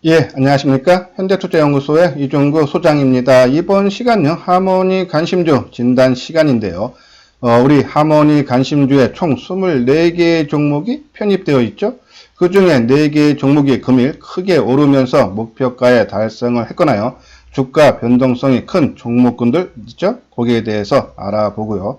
예, 안녕하십니까. 현대투자연구소의 이종구 소장입니다. 이번 시간요, 하모니 관심주 진단 시간인데요. 우리 하모니 관심주에 총 24개의 종목이 편입되어 있죠. 그 중에 4개의 종목이 금일 크게 오르면서 목표가에 달성을 했거나요. 주가 변동성이 큰 종목군들 있죠. 거기에 대해서 알아보고요.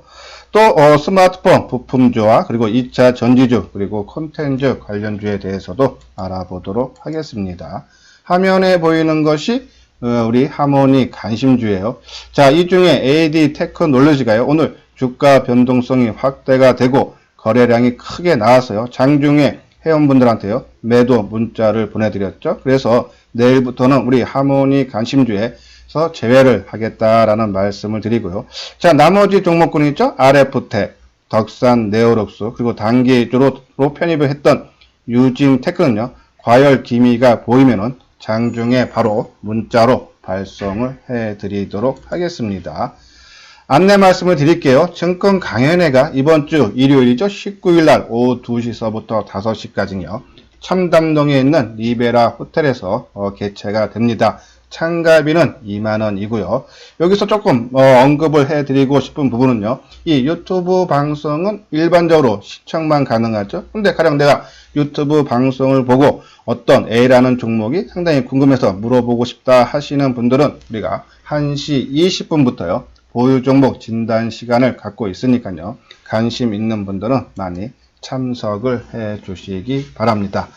또 스마트폰 부품주와 그리고 2차 전지주 그리고 콘텐츠 관련주에 대해서도 알아보도록 하겠습니다. 화면에 보이는 것이 우리 하모니 관심주예요. 자, 이 중에 AD 테크놀로지가요. 오늘 주가 변동성이 확대가 되고 거래량이 크게 나왔어요. 장중에 회원분들한테요. 매도 문자를 보내드렸죠. 그래서 내일부터는 우리 하모니 관심주에서 제외를 하겠다라는 말씀을 드리고요. 자, 나머지 종목군 있죠? RF텍, 덕산, 네오록스, 그리고 단기주로 편입을 했던 유진테크는요. 과열 기미가 보이면은 장중에 바로 문자로 발송을 해드리도록 하겠습니다. 안내 말씀을 드릴게요. 증권 강연회가 이번 주 일요일이죠. 19일날 오후 2시서부터 5시까지요. 첨담동에 있는 리베라 호텔에서 개최가 됩니다. 참가비는 2만원이고요. 여기서 조금 언급을 해드리고 싶은 부분은요. 이 유튜브 방송은 일반적으로 시청만 가능하죠. 근데 가령 내가 유튜브 방송을 보고 어떤 A라는 종목이 상당히 궁금해서 물어보고 싶다 하시는 분들은 우리가 1시 20분부터요. 보유 종목 진단 시간을 갖고 있으니까요. 관심 있는 분들은 많이 참석을 해 주시기 바랍니다.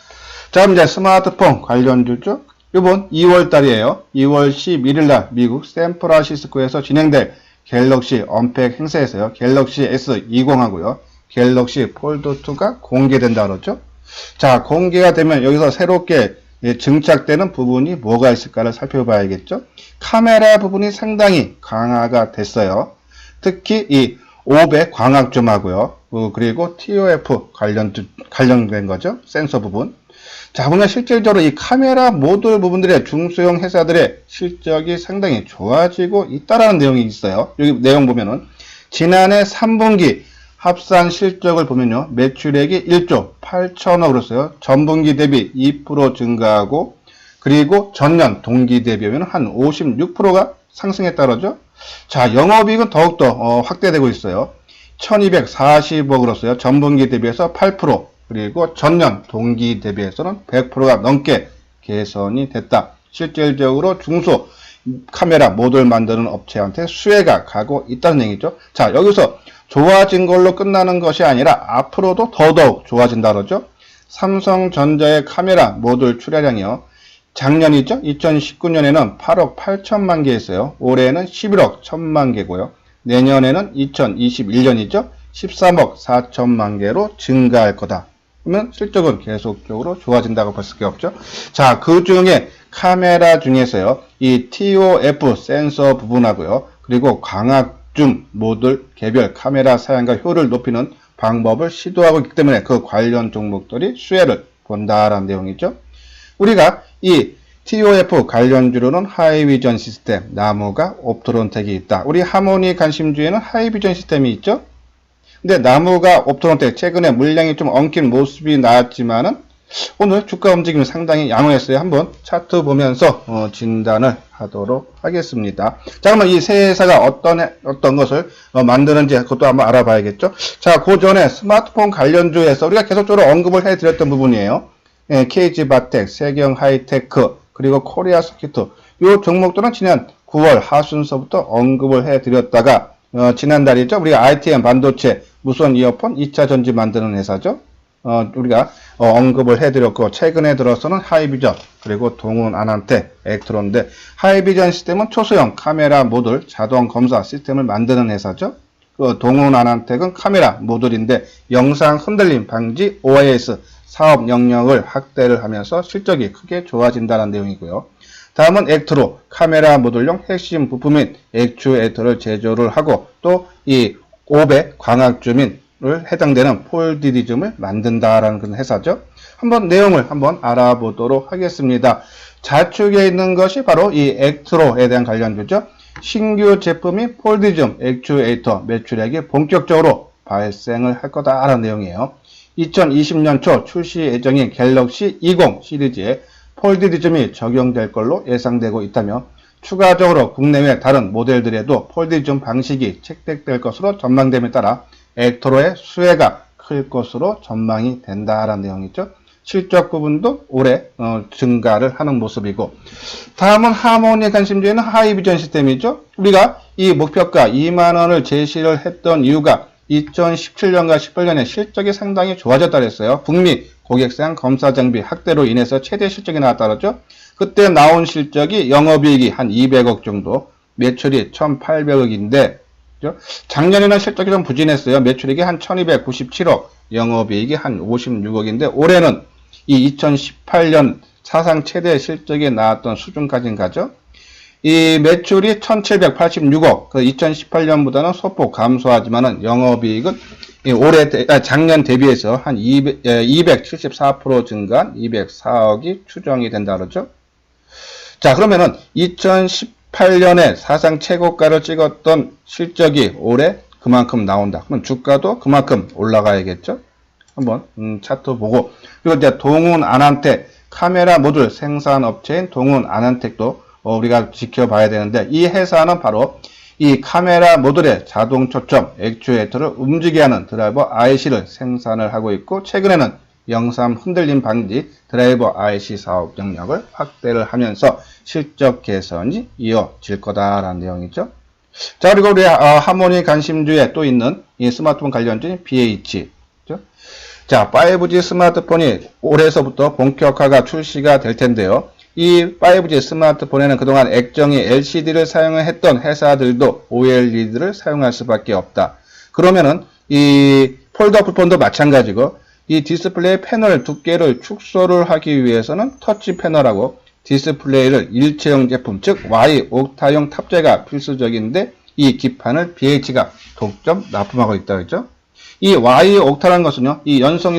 자, 이제 스마트폰 관련주죠. 이번 2월 달이에요. 2월 11일 날 미국 샌프란시스코에서 진행될 갤럭시 언팩 행사에서요. 갤럭시 S20하고요. 갤럭시 폴드2가 공개된다 그러죠. 자, 공개가 되면 여기서 새롭게 증착되는 부분이 뭐가 있을까를 살펴봐야겠죠. 카메라 부분이 상당히 강화가 됐어요. 특히 이 500 광학줌하고요. 그리고 TOF 관련된 거죠. 센서 부분. 자, 보면 실질적으로 이 카메라 모듈 부분들의 중소형 회사들의 실적이 상당히 좋아지고 있다라는 내용이 있어요. 여기 내용 보면은 지난해 3분기 합산 실적을 보면요. 매출액이 1조 8천억으로서요. 전분기 대비 2% 증가하고 그리고 전년 동기 대비하면 한 56%가 상승했다 그러죠. 자, 영업이익은 더욱더 확대되고 있어요. 1240억으로서요. 전분기 대비해서 8% 그리고 전년 동기 대비해서는 100%가 넘게 개선이 됐다. 실질적으로 중소 카메라 모듈 만드는 업체한테 수혜가 가고 있다는 얘기죠. 자, 여기서 좋아진 걸로 끝나는 것이 아니라 앞으로도 더더욱 좋아진다 그러죠. 삼성전자의 카메라 모듈 출하량이요. 작년이죠. 2019년에는 8억 8천만 개였어요. 올해는 11억 1천만 개고요. 내년에는 2021년이죠. 13억 4천만 개로 증가할 거다. 그러면 실적은 계속적으로 좋아진다고 볼 수밖에 없죠. 자, 그 중에 카메라 중에서요. 이 TOF 센서 부분하고요. 그리고 광학줌 모듈 개별 카메라 사양과 효율을 높이는 방법을 시도하고 있기 때문에 그 관련 종목들이 수혜를 본다라는 내용이죠. 우리가 이 TOF 관련주로는 하이비전 시스템, 나무가, 옵트론텍이 있다. 우리 하모니 관심주에는 하이비전 시스템이 있죠. 근데 나무가, 옵트론텍 최근에 물량이 좀 엉킨 모습이 나왔지만은 오늘 주가 움직임이 상당히 양호했어요. 한번 차트 보면서 진단을 하도록 하겠습니다. 자, 그러면 이 세 회사가 어떤 것을 만드는지 그것도 한번 알아봐야겠죠. 자, 그 전에 스마트폰 관련주에서 우리가 계속적으로 언급을 해드렸던 부분이에요. KG바텍, 세경하이테크, 그리고 코리아서키트. 이 종목들은 지난 9월 하순서부터 언급을 해드렸다가 지난달이죠. 우리가 ITM 반도체, 무선 이어폰, 2차 전지 만드는 회사죠. 우리가 언급을 해드렸고 최근에 들어서는 하이비전 그리고 동훈 아난텍, 액트론인데 하이비전 시스템은 초소형 카메라 모듈 자동 검사 시스템을 만드는 회사죠. 동훈 아난텍은 카메라 모듈인데 영상 흔들림 방지 OIS 사업 영역을 확대를 하면서 실적이 크게 좋아진다는 내용이고요. 다음은 액트로 카메라 모듈용 핵심 부품인 액추에이터를 제조를 하고 또 이 500 광학줌인 해당되는 폴디디즘을 만든다라는 그런 회사죠. 한번 내용을 한번 알아보도록 하겠습니다. 좌측에 있는 것이 바로 이 액트로에 대한 관련주죠. 신규 제품인 폴디즘 액추에이터 매출액이 본격적으로 발생을 할 거다라는 내용이에요. 2020년 초 출시 예정인 갤럭시 20 시리즈의 폴디리즘이 적용될 걸로 예상되고 있다며 추가적으로 국내외 다른 모델들에도 폴디리즘 방식이 채택될 것으로 전망됨에 따라 에lectro의 수혜가 클 것으로 전망이 된다라는 내용이죠. 실적 부분도 올해 증가를 하는 모습이고, 다음은 하모니 관심주에는 하이비전 시스템이죠. 우리가 이 목표가 2만원을 제시를 했던 이유가 2017년과 18년에 실적이 상당히 좋아졌다 그랬어요. 북미 고객사양 검사 장비 확대로 인해서 최대 실적이 나왔다 그러죠. 그때 나온 실적이 영업이익이 한 200억 정도, 매출이 1800억인데 작년에는 실적이 좀 부진했어요. 매출액이 한 1297억, 영업이익이 한 56억인데 올해는 이 2018년 사상 최대 실적이 나왔던 수준까지는 가죠. 이 매출이 1786억, 그 2018년보다는 소폭 감소하지만은 영업이익은 작년 대비해서 한 274% 증가한 204억이 추정이 된다 그러죠. 자, 그러면은 2018년에 사상 최고가를 찍었던 실적이 올해 그만큼 나온다. 그럼 주가도 그만큼 올라가야겠죠. 한번 차트 보고, 그리고 이제 동훈 아난텍 카메라 모듈 생산업체인 동훈 아난텍도 우리가 지켜봐야 되는데, 이 회사는 바로 이 카메라 모듈의 자동 초점 액추에이터를 움직이게 하는 드라이버 IC를 생산을 하고 있고, 최근에는 영상 흔들림 방지 드라이버 IC 사업 영역을 확대를 하면서 실적 개선이 이어질 거다라는 내용이죠. 자, 그리고 우리 하모니 관심주에 또 있는 이 스마트폰 관련주인 BH. 자, 5G 스마트폰이 올해서부터 본격화가 출시가 될 텐데요. 이 5G 스마트폰에는 그동안 액정이 LCD를 사용했던 회사들도 OLED를 사용할 수밖에 없다. 그러면은 이 폴더블 폰도 마찬가지고, 이 디스플레이 패널 두께를 축소를 하기 위해서는 터치 패널하고 디스플레이를 일체형 제품, 즉 Y 옥타용 탑재가 필수적인데, 이 기판을 BH가 독점 납품하고 있다 그랬죠. 이 Y 옥타라는 것은요, 이 연성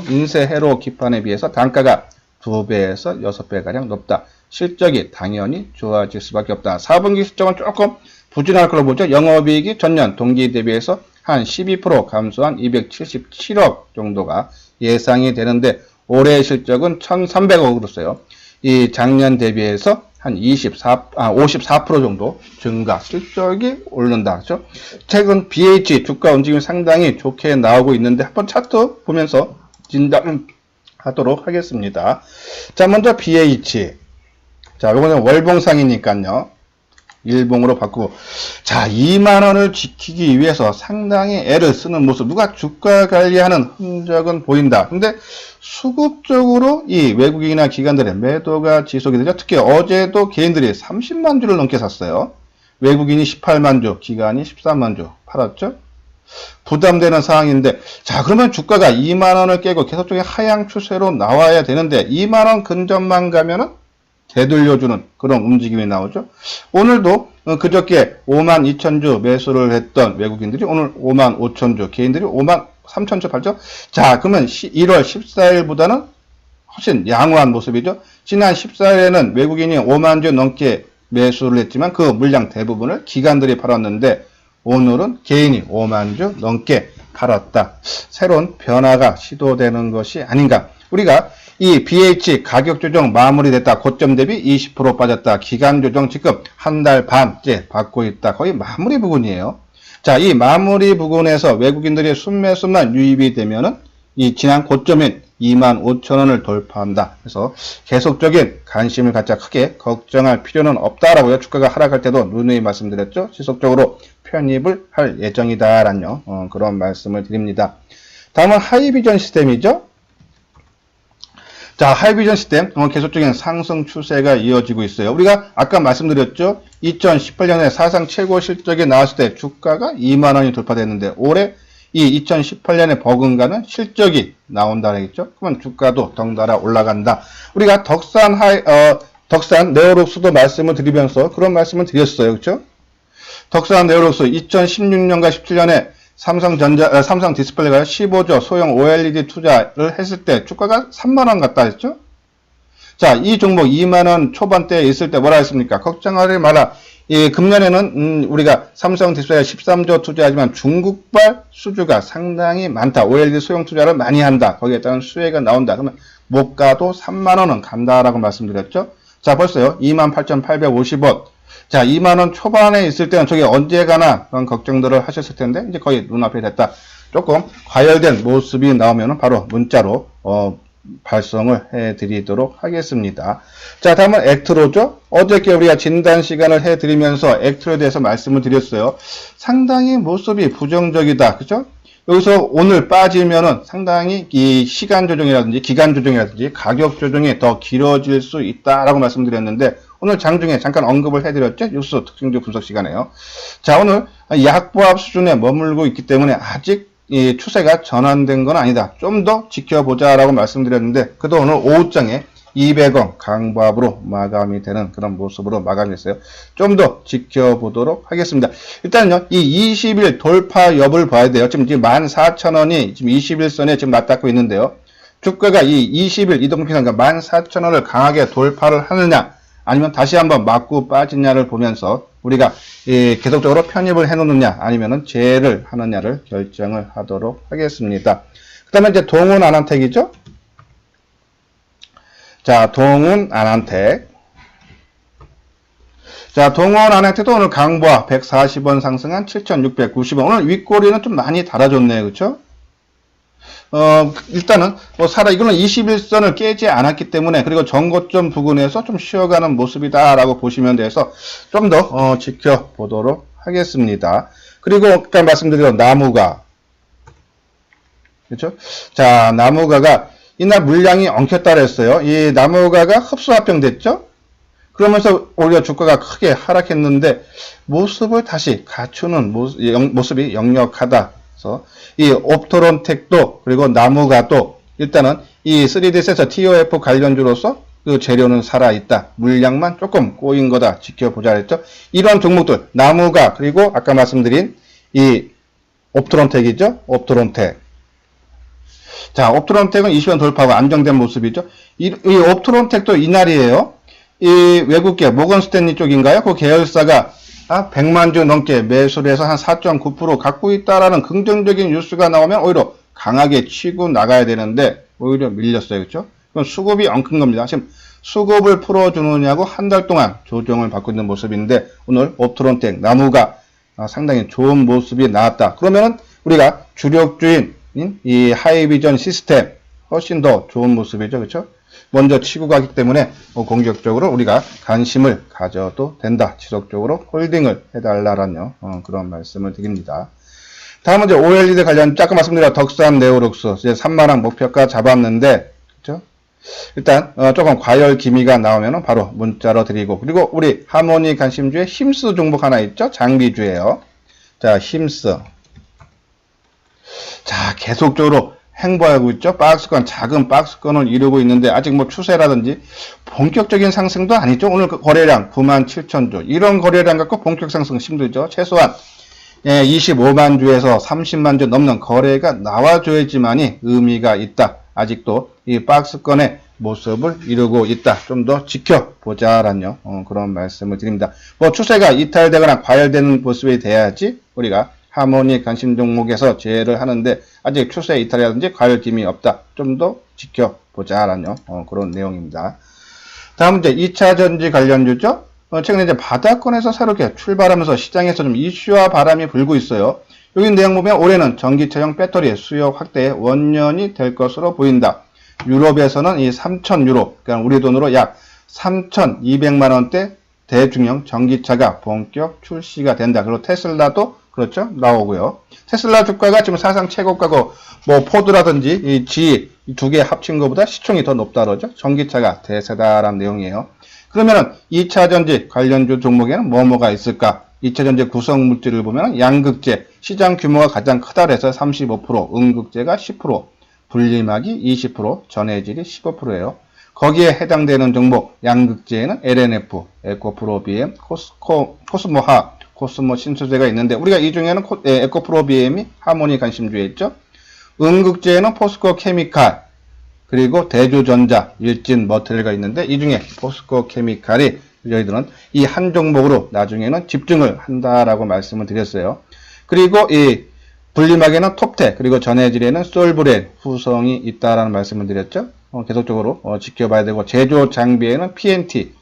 인쇄 회로 기판에 비해서 단가가 2배에서 6배 가량 높다. 실적이 당연히 좋아질 수밖에 없다. 4분기 실적은 조금 부진할 걸로 보죠. 영업이익이 전년 동기 대비해서 한 12% 감소한 277억 정도가 예상이 되는데, 올해 실적은 1,300억으로서요. 이 작년 대비해서 한 54% 정도 증가, 실적이 오른다. 그렇죠? 최근 BH 주가 움직임이 상당히 좋게 나오고 있는데, 한번 차트 보면서 진단을 하도록 하겠습니다. 자, 먼저 BH. 자, 이거는 월봉상이니까요. 일봉으로 바꾸고. 자, 2만원을 지키기 위해서 상당히 애를 쓰는 모습. 누가 주가 관리하는 흔적은 보인다. 근데 수급적으로 이 외국인이나 기관들의 매도가 지속이 되죠. 특히 어제도 개인들이 30만 주를 넘게 샀어요. 외국인이 18만 주, 기관이 13만 주 팔았죠. 부담되는 상황인데, 자, 그러면 주가가 2만원을 깨고 계속적인 하향 추세로 나와야 되는데, 2만원 근접만 가면은 되돌려주는 그런 움직임이 나오죠. 오늘도 그저께 5만 2천 주 매수를 했던 외국인들이 오늘 5만 5천 주, 개인들이 5만 3천 주 팔죠. 자, 그러면 1월 14일보다는 훨씬 양호한 모습이죠. 지난 14일에는 외국인이 5만 주 넘게 매수를 했지만 그 물량 대부분을 기관들이 팔았는데, 오늘은 개인이 5만 주 넘게 팔았다. 새로운 변화가 시도되는 것이 아닌가. 우리가 이 BH 가격 조정 마무리됐다. 고점 대비 20% 빠졌다. 기간 조정 지금 한 달 반째 받고 있다. 거의 마무리 부분이에요. 자, 이 마무리 부분에서 외국인들의 순매수만 유입이 되면은 이 지난 고점인 25,000원을 돌파한다. 그래서 계속적인 관심을 갖자 크게 걱정할 필요는 없다라고요. 주가가 하락할 때도 누누이 말씀드렸죠. 지속적으로 편입을 할 예정이다라는 그런 말씀을 드립니다. 다음은 하이비전 시스템이죠. 자, 하이비전 시스템 계속적인 상승 추세가 이어지고 있어요. 우리가 아까 말씀드렸죠. 2018년에 사상 최고 실적이 나왔을 때 주가가 2만원이 돌파됐는데, 올해 이 2018년에 버금가는 실적이 나온다 그랬죠. 그러면 주가도 덩달아 올라간다. 우리가 덕산 네오록스도 말씀을 드리면서 그런 말씀을 드렸어요. 그렇죠? 덕산 네오록스 2016년과 17년에 삼성 디스플레이가 15조 소형 OLED 투자를 했을 때 주가가 3만원 갔다 했죠. 자, 이 종목 2만원 초반대에 있을 때 뭐라 했습니까? 걱정하지 마라. 이 금년에는 우리가 삼성 디스플레이가 13조 투자하지만 중국발 수주가 상당히 많다. OLED 소형 투자를 많이 한다. 거기에 따른 수혜가 나온다. 그러면 못 가도 3만 원은 간다라고 말씀드렸죠. 자, 벌써요. 28,850원. 자, 2만 원 초반에 있을 때는 저게 언제 가나 그런 걱정들을 하셨을 텐데 이제 거의 눈앞에 됐다. 조금 과열된 모습이 나오면 바로 문자로 발송을 해드리도록 하겠습니다. 자, 다음은 액트로죠. 어저께 우리가 진단 시간을 해드리면서 액트로에 대해서 말씀을 드렸어요. 상당히 모습이 부정적이다. 그죠? 여기서 오늘 빠지면은 상당히 이 시간 조정이라든지 기간 조정이라든지 가격 조정이 더 길어질 수 있다라고 말씀드렸는데 오늘 장중에 잠깐 언급을 해드렸죠. 뉴스 특징주 분석 시간에요. 자, 오늘 약보합 수준에 머물고 있기 때문에 아직 이 추세가 전환된 건 아니다. 좀 더 지켜보자라고 말씀드렸는데 그도 오늘 오후장에 200원 강보합으로 마감이 되는 그런 모습으로 마감했어요. 좀 더 지켜보도록 하겠습니다. 일단요, 이 20일 돌파 여부를 봐야 돼요. 지금 14,000원이 지금 21선에 지금 맞닿고 있는데요. 주가가 이 20일 이동평균가 14,000원을 강하게 돌파를 하느냐, 아니면 다시 한번 맞고 빠지냐를 보면서 우리가 계속적으로 편입을 해놓느냐, 아니면은 제외를 하느냐를 결정을 하도록 하겠습니다. 그 다음에 이제 동훈 안한택이죠. 자, 동훈 안한택. 자, 동훈 안한택도 오늘 강보합 140원 상승한 7,690원. 오늘 윗꼬리는 좀 많이 달아줬네요. 그쵸? 일단은, 이거는 21선을 깨지 않았기 때문에, 그리고 전고점 부근에서 좀 쉬어가는 모습이다라고 보시면 돼서, 좀 더, 지켜보도록 하겠습니다. 그리고, 아까 말씀드린 나무가, 그렇죠? 자, 나무가가, 이날 물량이 엉켰다 그랬어요. 이 나무가가 흡수합병됐죠? 그러면서 오히려 주가가 크게 하락했는데, 모습을 다시 갖추는 모습이 역력하다. 이 옵토론텍도 그리고 나무가도 일단은 이 3D 센서 TOF 관련주로서 그 재료는 살아있다. 물량만 조금 꼬인 거다. 지켜보자 했죠. 이런 종목들 나무가 그리고 아까 말씀드린 이 옵토론텍이죠. 옵토론텍. 자, 옵토론텍은 20원 돌파하고 안정된 모습이죠. 이 옵토론텍도 이날이에요. 이 외국계 모건 스탠리 쪽인가요? 그 계열사가 100만 주 넘게 매수를 해서 한 4.9% 갖고 있다라는 긍정적인 뉴스가 나오면 오히려 강하게 치고 나가야 되는데 오히려 밀렸어요. 그렇죠? 그건 수급이 엉킨 겁니다. 지금 수급을 풀어주느냐고 한 달 동안 조정을 받고 있는 모습인데 오늘 옵토론텍 나무가 상당히 좋은 모습이 나왔다. 그러면은 우리가 주력주인 이 하이비전 시스템 훨씬 더 좋은 모습이죠. 그렇죠? 먼저 치고 가기 때문에 공격적으로 우리가 관심을 가져도 된다. 지속적으로 홀딩을 해달라는 그런 말씀을 드립니다. 다음은 이제 OLED 관련 아까 말씀드린 덕산 네오룩스 이제 3만원 목표가 잡았는데 그렇죠? 일단 조금 과열 기미가 나오면 바로 문자로 드리고 그리고 우리 하모니 관심주에 힘스 종목 하나 있죠? 장비주예요. 자, 힘스. 자, 계속적으로 행보하고 있죠. 박스권, 작은 박스권을 이루고 있는데 아직 뭐 추세라든지 본격적인 상승도 아니죠. 오늘 그 거래량 97,000주. 이런 거래량 갖고 본격 상승 힘들죠. 최소한 25만 주에서 30만 주 넘는 거래가 나와줘야지만이 의미가 있다. 아직도 이 박스권의 모습을 이루고 있다. 좀 더 지켜보자라는 그런 말씀을 드립니다. 뭐 추세가 이탈되거나 과열되는 모습이 돼야지 우리가 하모니 관심 종목에서 제외를 하는데 아직 추세 이탈이라든지 과열김이 없다. 좀 더 지켜보자라는 그런 내용입니다. 다음 이제 2차 전지 관련주죠. 최근에 이제 바닥권에서 새롭게 출발하면서 시장에서 좀 이슈와 바람이 불고 있어요. 여기 내용 보면 올해는 전기차용 배터리 수요 확대의 원년이 될 것으로 보인다. 유럽에서는 이 3,000유로, 그러니까 우리 돈으로 약 3,200만 원대 대중형 전기차가 본격 출시가 된다. 그리고 테슬라도 그렇죠? 나오고요. 테슬라 주가가 지금 사상 최고가고, 뭐, 포드라든지, 이 G, 두 개 합친 것보다 시총이 더 높다 그러죠? 전기차가 대세다라는 내용이에요. 그러면은, 2차 전지 관련주 종목에는 뭐가 있을까? 2차 전지 구성 물질을 보면, 양극재, 시장 규모가 가장 크다 그래서 35%, 음극재가 10%, 분리막이 20%, 전해질이 15%예요. 거기에 해당되는 종목, 양극재에는 LNF, 에코프로 BM, 코스모하, 코스모 신소재가 있는데 우리가 이 중에는 에코프로 BM이 하모니 관심주에 있죠. 음극재에는 포스코 케미칼 그리고 대주전자, 일진 머테리얼가 있는데 이 중에 포스코 케미칼이 저희들은 이 한 종목으로 나중에는 집중을 한다라고 말씀을 드렸어요. 그리고 이 분리막에는 톱텍, 그리고 전해질에는 솔브렌 후성이 있다라는 말씀을 드렸죠. 계속적으로 지켜봐야 되고, 제조 장비에는 PNT.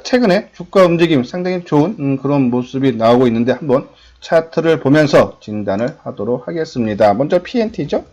최근에 주가 움직임 상당히 좋은 그런 모습이 나오고 있는데 한번 차트를 보면서 진단을 하도록 하겠습니다. 먼저 PNT죠.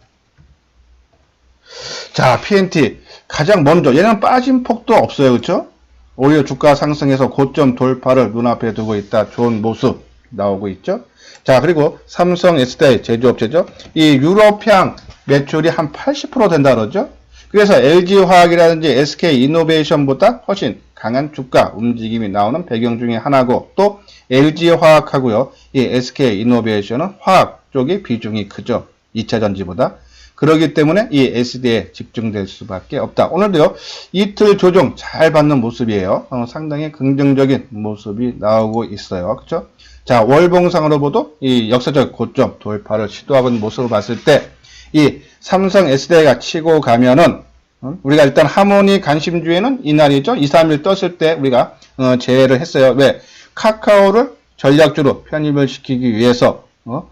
자, PNT 가장 먼저 얘는 빠진 폭도 없어요. 그렇죠? 오히려 주가 상승해서 고점 돌파를 눈앞에 두고 있다. 좋은 모습 나오고 있죠. 자, 그리고 삼성 SDI 제조업체죠. 이 유럽향 매출이 한 80% 된다 그러죠. 그래서 LG화학이라든지 SK이노베이션보다 훨씬 강한 주가 움직임이 나오는 배경 중에 하나고, 또 LG화학하고요, 이 SK이노베이션은 화학 쪽의 비중이 크죠. 2차 전지보다. 그렇기 때문에 이 SD에 집중될 수밖에 없다. 오늘도요, 이틀 조정 잘 받는 모습이에요. 상당히 긍정적인 모습이 나오고 있어요. 그렇죠? 자, 월봉상으로 봐도 이 역사적 고점 돌파를 시도하고 있는 모습을 봤을 때, 이 삼성 SDI가 치고 가면은, 우리가 일단 하모니 간심주에는 이날이죠. 2, 3일 떴을 때 우리가 제외를 했어요. 왜? 카카오를 전략주로 편입을 시키기 위해서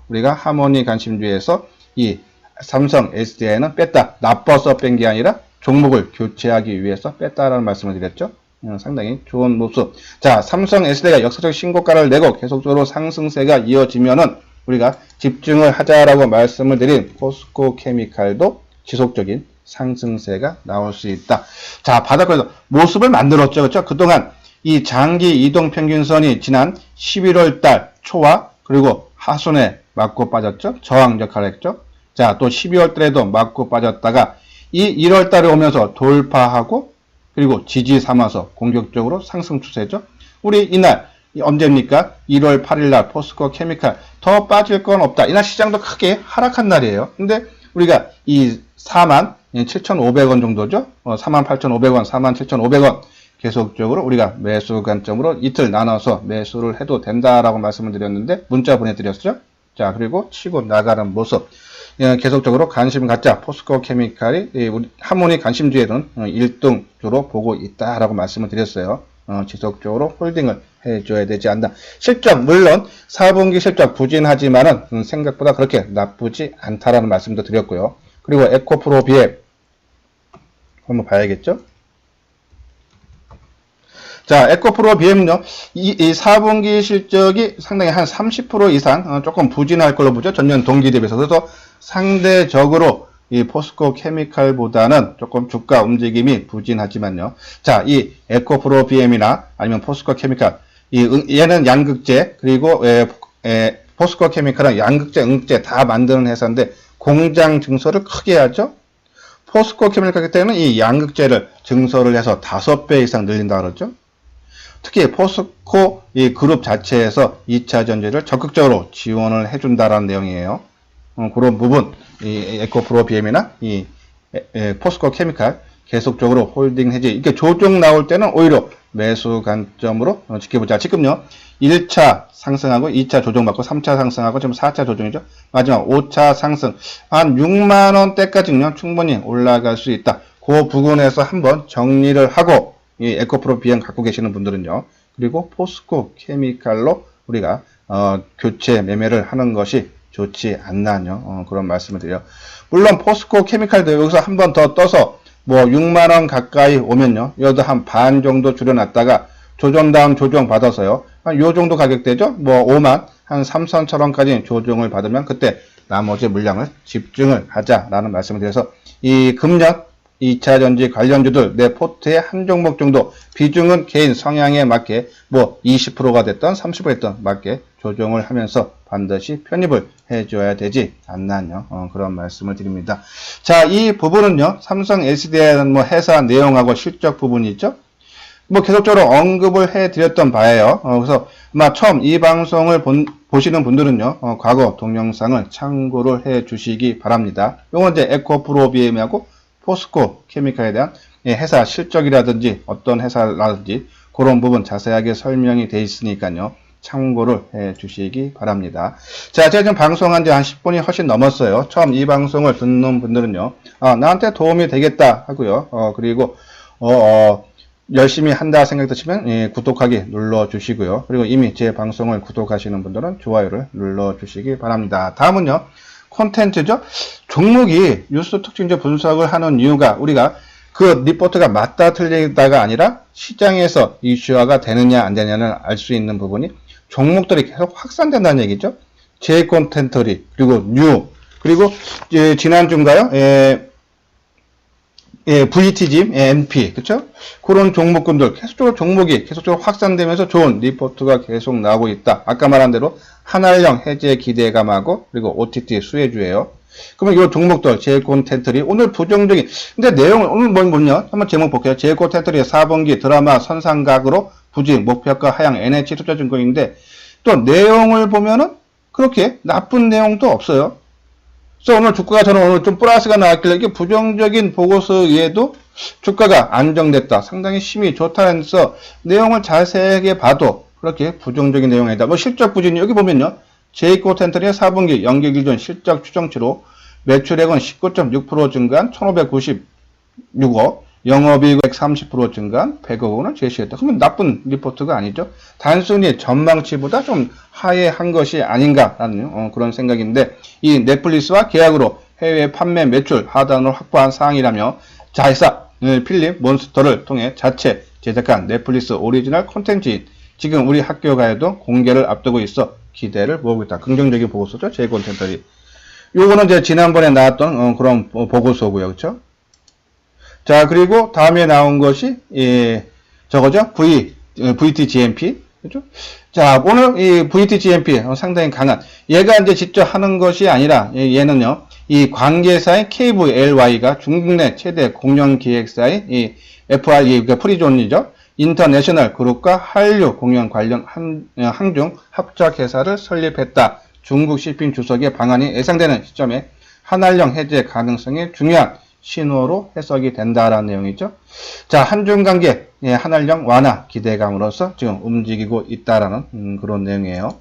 우리가 하모니 간심주에서 이 삼성 SDI는 뺐다. 나빠서 뺀 게 아니라 종목을 교체하기 위해서 뺐다라는 말씀을 드렸죠. 상당히 좋은 모습. 자, 삼성 SDI가 역사적 신고가를 내고 계속적으로 상승세가 이어지면은 우리가 집중을 하자라고 말씀을 드린 포스코 케미칼도 지속적인 상승세가 나올 수 있다. 자, 바닥에서 모습을 만들었죠. 그렇죠? 그동안 이 장기 이동 평균선이 지난 11월 달 초와 그리고 하순에 맞고 빠졌죠. 저항 역할을 했죠. 자, 또 12월 달에도 맞고 빠졌다가 이 1월 달에 오면서 돌파하고 그리고 지지 삼아서 공격적으로 상승 추세죠. 우리 이날 언제입니까? 1월 8일 날 포스코 케미칼 더 빠질 건 없다. 이날 시장도 크게 하락한 날이에요. 근데 우리가 이 47,500원 정도죠. 48,500원, 47,500원 계속적으로 우리가 매수 관점으로 이틀 나눠서 매수를 해도 된다라고 말씀을 드렸는데 문자 보내드렸죠. 자, 그리고 치고 나가는 모습. 계속적으로 관심 갖자. 포스코 케미칼이 우리 하모니 관심주에는 1등주로 보고 있다라고 말씀을 드렸어요. 지속적으로 홀딩을 해줘야 되지 않나. 실적 물론 4분기 실적 부진하지만은 생각보다 그렇게 나쁘지 않다라는 말씀도 드렸고요. 그리고 에코프로 BM 한번 봐야겠죠. 자, 에코프로 BM은요, 이 4분기 실적이 상당히 한 30% 이상 조금 부진할 걸로 보죠. 전년 동기 대비해서. 그래서 상대적으로 이 포스코 케미칼보다는 조금 주가 움직임이 부진하지만요. 자, 이 에코프로 BM이나 아니면 포스코 케미칼, 얘는 양극재, 그리고 포스코 케미칼은 양극재, 응극재 다 만드는 회사인데 공장 증설을 크게 하죠. 포스코 케미칼 때는 이 양극재를 증설을 해서 5배 이상 늘린다 그러죠. 특히 포스코 이 그룹 자체에서 2차 전지를 적극적으로 지원을 해준다라는 내용이에요. 그런 부분, 이 에코프로 BM이나 이 포스코 케미칼 계속적으로 홀딩 해지. 이렇게 조정 나올 때는 오히려 매수 관점으로 지켜보자. 지금요, 1차 상승하고 2차 조정받고 3차 상승하고 지금 4차 조정이죠. 마지막 5차 상승. 한 6만원대까지는요, 충분히 올라갈 수 있다. 그 부분에서 한번 정리를 하고, 이 에코프로 BM 갖고 계시는 분들은요, 그리고 포스코 케미칼로 우리가 교체 매매를 하는 것이 좋지 않나요? 그런 말씀을 드려요. 물론 포스코 케미칼도 여기서 한 번 더 떠서 뭐 6만원 가까이 오면요, 여기도 한 반 정도 줄여놨다가 조정 다음 조정 받아서요, 한 요 정도 가격대죠. 뭐 5만 한 3,000원까지 조정을 받으면 그때 나머지 물량을 집중을 하자라는 말씀을 드려서, 이 금년 2차 전지 관련주들 내 포트의 한 종목 정도 비중은 개인 성향에 맞게 뭐 20%가 됐던 30%가 됐던 맞게 조정을 하면서 반드시 편입을 해줘야 되지 않나요? 그런 말씀을 드립니다. 자, 이 부분은요, 삼성 SDI는 뭐 회사 내용하고 실적 부분이 있죠. 뭐 계속적으로 언급을 해드렸던 바예요. 그래서 아마 처음 이 방송을 보시는 분들은요, 과거 동영상을 참고를 해 주시기 바랍니다. 요건 이제 에코프로 BM하고 포스코 케미칼에 대한 회사 실적이라든지 어떤 회사라든지 그런 부분 자세하게 설명이 되어 있으니까요, 참고를 해 주시기 바랍니다. 자, 제가 지금 방송한 지 한 10분이 훨씬 넘었어요. 처음 이 방송을 듣는 분들은요, 나한테 도움이 되겠다 하고요, 그리고 열심히 한다 생각 드시면 예, 구독하기 눌러주시고요. 그리고 이미 제 방송을 구독하시는 분들은 좋아요를 눌러주시기 바랍니다. 다음은요. 콘텐츠죠. 종목이 뉴스 특징적 분석을 하는 이유가 우리가 그 리포트가 맞다 틀리다가 아니라 시장에서 이슈화가 되느냐 안 되느냐를 알 수 있는 부분이 종목들이 계속 확산된다는 얘기죠. 제 콘텐츠리 그리고 뉴 그리고 지난주인가요? VTG, NP, 그쵸? 그런 종목군들, 종목이 계속적으로 확산되면서 좋은 리포트가 계속 나오고 있다. 아까 말한 대로 한알령 해제 기대감하고, 그리고 OTT 수혜주예요. 그러면 이 종목들, 제이콘텐트리, 오늘 부정적인, 근데 내용은, 오늘 뭐냐? 한번 제목 볼게요. 제이콘텐트리 4분기 드라마 선상각으로 부지, 목표가 하향, NH투자증권인데, 또 내용을 보면은, 그렇게 나쁜 내용도 없어요. 그래서 오늘 주가가 저는 오늘 좀 플러스가 나왔길래 이게 부정적인 보고서에도 주가가 안정됐다. 상당히 힘이 좋다면서 내용을 자세하게 봐도 그렇게 부정적인 내용이다. 뭐 실적 부진이 여기 보면요. 제이코텐트리의 4분기 연기기준 실적 추정치로 매출액은 19.6% 증가한 1,596억, 영업이익 130% 증가한 100억 원을 제시했다. 그러면 나쁜 리포트가 아니죠. 단순히 전망치보다 좀 하회한 것이 아닌가라는 그런 생각인데 이 넷플릭스와 계약으로 해외 판매 매출 하단을 확보한 사항이라며 자회사 필립 몬스터를 통해 자체 제작한 넷플릭스 오리지널 콘텐츠인 지금 우리 학교가에도 공개를 앞두고 있어 기대를 모으고 있다. 긍정적인 보고서죠. 제 콘텐츠들이. 요거는 이제 지난번에 나왔던 그런 보고서고요. 그렇죠? 자, 그리고 다음에 나온 것이, 저거죠? VTGMP. 그죠? 자, 오늘 이 VTGMP 상당히 강한, 얘가 이제 직접 하는 것이 아니라, 얘는요, 이 관계사인 KVLY가 중국 내 최대 공연기획사인 이 FRE, 그러니까 프리존이죠. 인터내셔널 그룹과 한류 공연 관련 항중 합작회사를 설립했다. 중국 시핀 주석의 방안이 예상되는 시점에 한알령 해제 가능성이 중요한 신호로 해석이 된다라는 내용이죠. 자, 한중 관계 한알령 완화 기대감으로서 지금 움직이고 있다라는 그런 내용이에요.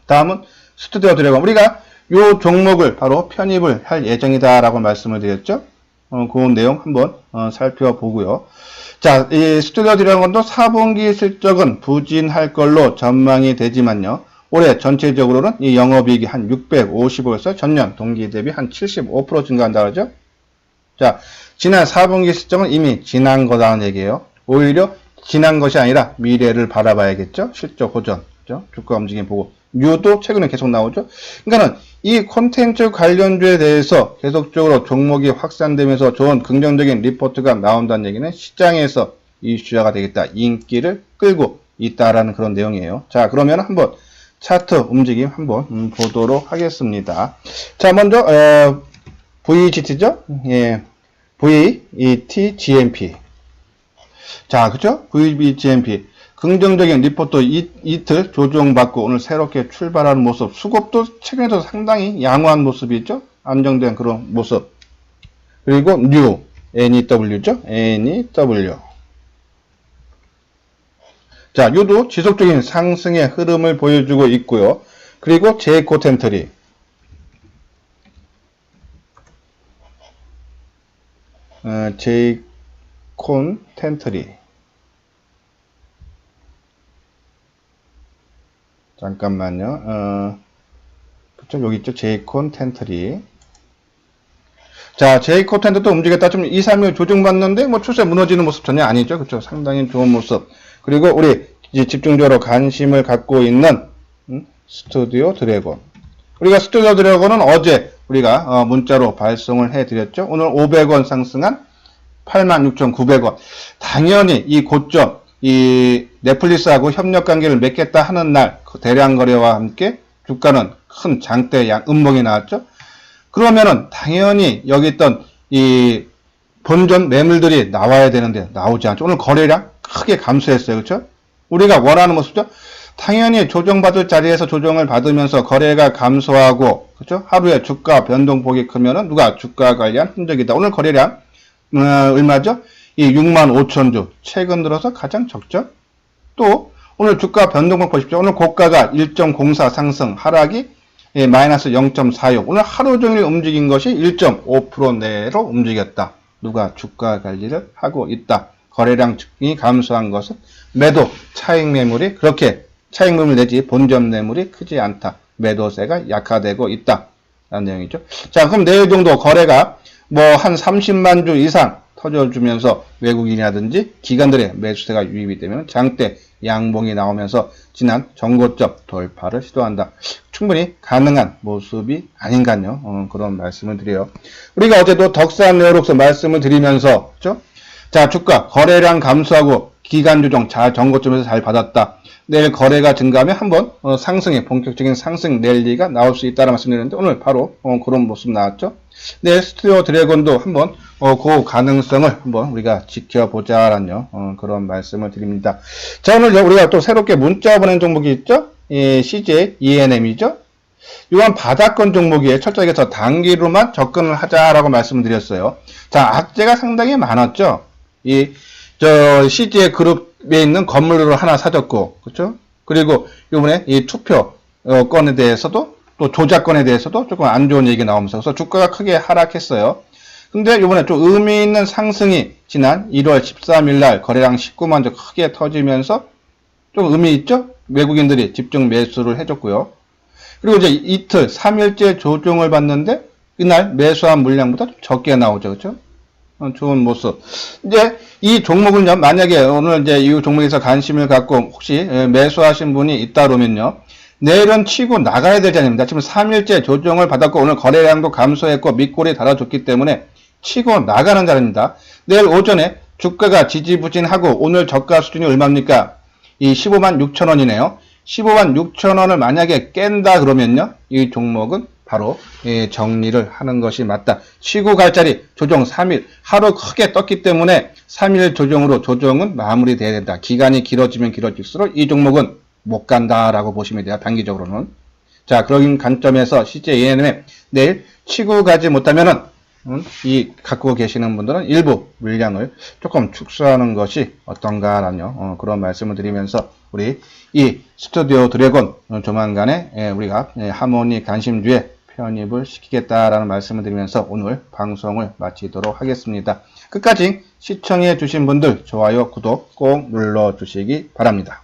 다음은 스튜디오 드래곤. 우리가 이 종목을 바로 편입을 할 예정이다라고 말씀을 드렸죠. 그 내용 한번 살펴보고요. 자, 이 스튜디오 드래곤도 4분기 실적은 부진할 걸로 전망이 되지만요. 올해 전체적으로는 이 영업이익이 한 650억에서 전년 동기 대비 한 75% 증가한다 그러죠. 자, 지난 4분기 실적은 이미 지난 거라는 얘기예요. 오히려 지난 것이 아니라 미래를 바라봐야겠죠. 실적 호전, 그죠? 주가 움직임 보고. 뉴도 최근에 계속 나오죠. 그러니까는 이 콘텐츠 관련주에 대해서 계속적으로 종목이 확산되면서 좋은 긍정적인 리포트가 나온다는 얘기는 시장에서 이슈화가 되겠다. 인기를 끌고 있다라는 그런 내용이에요. 자, 그러면 한번 차트 움직임 한번 보도록 하겠습니다. 자, 먼저 VGT죠? 예, VTGMP. 자, 그죠? VTGMP. 긍정적인 리포트 이틀 조정받고 오늘 새롭게 출발하는 모습. 수급도 최근에도 상당히 양호한 모습이 있죠? 안정된 그런 모습. 그리고 뉴, NEW죠? NEW. 자, 뉴도 지속적인 상승의 흐름을 보여주고 있고요. 그리고 제이코텐트리. 제이콘텐트리. 잠깐만요. 그쵸? 여기 있죠? 제이콘텐트리. 자, 제이콘텐트도 움직였다. 좀 2, 3일 조정받는데, 뭐, 추세 무너지는 모습 전혀 아니죠. 그쵸? 상당히 좋은 모습. 그리고 우리 이제 집중적으로 관심을 갖고 있는, 스튜디오 드래곤. 우리가 스튜디오 드래곤은 어제 우리가 문자로 발송을 해드렸죠. 오늘 500원 상승한 86,900원. 당연히 이 고점, 이 넷플릭스하고 협력 관계를 맺겠다 하는 날, 그 대량 거래와 함께 주가는 큰 장대 음봉이 나왔죠. 그러면은 당연히 여기 있던 이 본전 매물들이 나와야 되는데 나오지 않죠. 오늘 거래량 크게 감소했어요. 그렇죠? 우리가 원하는 모습죠. 당연히 조정받을 자리에서 조정을 받으면서 거래가 감소하고, 그렇죠? 하루에 주가 변동폭이 크면은 누가 주가 관리한 흔적이다. 오늘 거래량 얼마죠? 이 65,000주. 최근 들어서 가장 적죠? 또 오늘 주가 변동폭 보십시오. 오늘 고가가 1.04 상승, 하락이 마이너스 0.46. 오늘 하루 종일 움직인 것이 1.5% 내로 움직였다. 누가 주가 관리를 하고 있다. 거래량이 감소한 것은 매도 차익 매물이 그렇게 차익 매물 내지 본전 매물이 크지 않다. 매도세가 약화되고 있다. 라는 내용이죠. 자, 그럼 내일 정도 거래가 뭐 한 30만 주 이상 터져주면서 외국인이라든지 기관들의 매수세가 유입이 되면 장대 양봉이 나오면서 지난 전고점 돌파를 시도한다. 충분히 가능한 모습이 아닌가요? 그런 말씀을 드려요. 우리가 어제도 덕산 에어록스 말씀을 드리면서, 그렇죠? 자, 주가 거래량 감소하고 기간 조정 잘 전고점에서 잘 받았다. 내일 거래가 증가하면 한번 상승의 본격적인 상승 랠리가 나올 수 있다는 말씀드렸는데 오늘 바로 그런 모습 나왔죠. 내일 스튜디오 드래곤도 한번 그 가능성을 한번 우리가 지켜보자라는 그런 말씀을 드립니다. 자, 오늘 우리가 또 새롭게 문자 보낸 종목이 있죠. CJ ENM이죠. 이건 바닥권 종목이에요. 철저하게 저 단기로만 접근을 하자라고 말씀을 드렸어요. 자, 악재가 상당히 많았죠. 저 CJ 그룹에 있는 건물을 하나 사줬고, 그렇죠? 그리고 이번에 이 투표 건에 대해서도 또 조작건에 대해서도 조금 안 좋은 얘기 나오면서 그래서 주가가 크게 하락했어요. 근데 이번에 좀 의미 있는 상승이 지난 1월 13일 날 거래량 19만 주 크게 터지면서 좀 의미 있죠? 외국인들이 집중 매수를 해줬고요. 그리고 이제 이틀 3일째 조정을 받는데 이날 매수한 물량보다 좀 적게 나오죠. 그렇죠? 좋은 모습. 이제 이 종목은요, 만약에 오늘 이제 이 종목에서 관심을 갖고 혹시 매수하신 분이 있다 그러면요, 내일은 치고 나가야 되지 않습니까? 지금 3일째 조정을 받았고 오늘 거래량도 감소했고 밑골이 달아줬기 때문에 치고 나가는 자리입니다. 내일 오전에 주가가 지지부진하고 오늘 저가 수준이 얼마입니까? 이 15만 6천 원이네요. 15만 6천 원을 만약에 깬다 그러면요, 이 종목은 바로 정리를 하는 것이 맞다. 치고 갈 자리 조정 3일 하루 크게 떴기 때문에 3일 조정으로 조정은 마무리돼야 된다. 기간이 길어지면 길어질수록 이 종목은 못 간다라고 보시면 돼요. 단기적으로는. 자, 그런 관점에서 CJ ENM 내일 치고 가지 못하면은 이 갖고 계시는 분들은 일부 물량을 조금 축소하는 것이 어떤가라는 그런 말씀을 드리면서 우리 이 스튜디오 드래곤 조만간에 우리가 하모니 관심주에 편입을 시키겠다라는 말씀을 드리면서 오늘 방송을 마치도록 하겠습니다. 끝까지 시청해 주신 분들 좋아요, 구독 꼭 눌러 주시기 바랍니다.